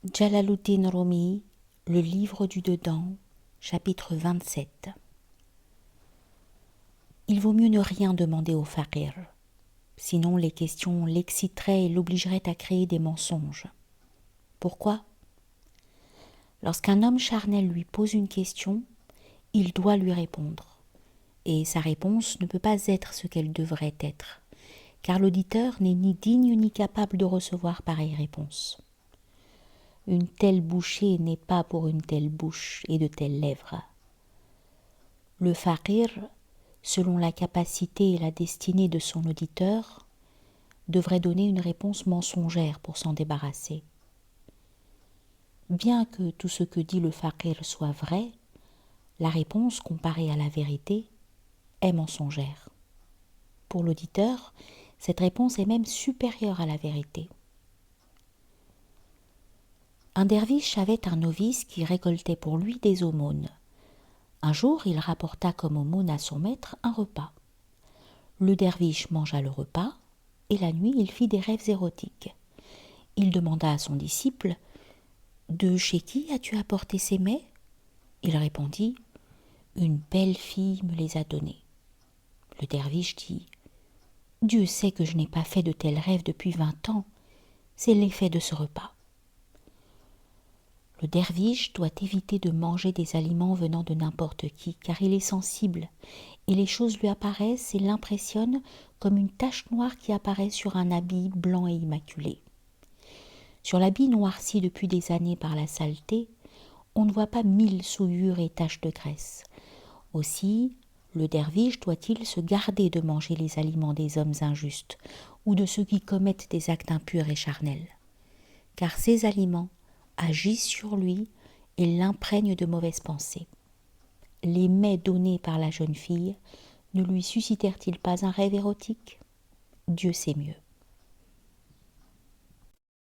Jalaluddin Rumi, le livre du dedans, chapitre 27. Il vaut mieux ne rien demander au faqir, sinon les questions l'exciteraient et l'obligeraient à créer des mensonges. Pourquoi ? Lorsqu'un homme charnel lui pose une question, il doit lui répondre, et sa réponse ne peut pas être ce qu'elle devrait être, car l'auditeur n'est ni digne ni capable de recevoir pareille réponse. Une telle bouchée n'est pas pour une telle bouche et de telles lèvres. Le faqir, selon la capacité et la destinée de son auditeur, devrait donner une réponse mensongère pour s'en débarrasser. Bien que tout ce que dit le faqir soit vrai, la réponse comparée à la vérité est mensongère. Pour l'auditeur, cette réponse est même supérieure à la vérité. Un derviche avait un novice qui récoltait pour lui des aumônes. Un jour, il rapporta comme aumône à son maître un repas. Le derviche mangea le repas, et la nuit, il fit des rêves érotiques. Il demanda à son disciple « De chez qui as-tu apporté ces mets ?» Il répondit « Une belle fille me les a donnés. » Le derviche dit « Dieu sait que je n'ai pas fait de tels rêves depuis 20 ans. C'est l'effet de ce repas. » Le derviche doit éviter de manger des aliments venant de n'importe qui, car il est sensible, et les choses lui apparaissent et l'impressionnent comme une tache noire qui apparaît sur un habit blanc et immaculé. Sur l'habit noirci depuis des années par la saleté, on ne voit pas 1000 souillures et taches de graisse. Aussi, le derviche doit-il se garder de manger les aliments des hommes injustes ou de ceux qui commettent des actes impurs et charnels, car ces aliments agissent sur lui et l'imprègnent de mauvaises pensées. Les mets donnés par la jeune fille ne lui suscitèrent-ils pas un rêve érotique ? Dieu sait mieux.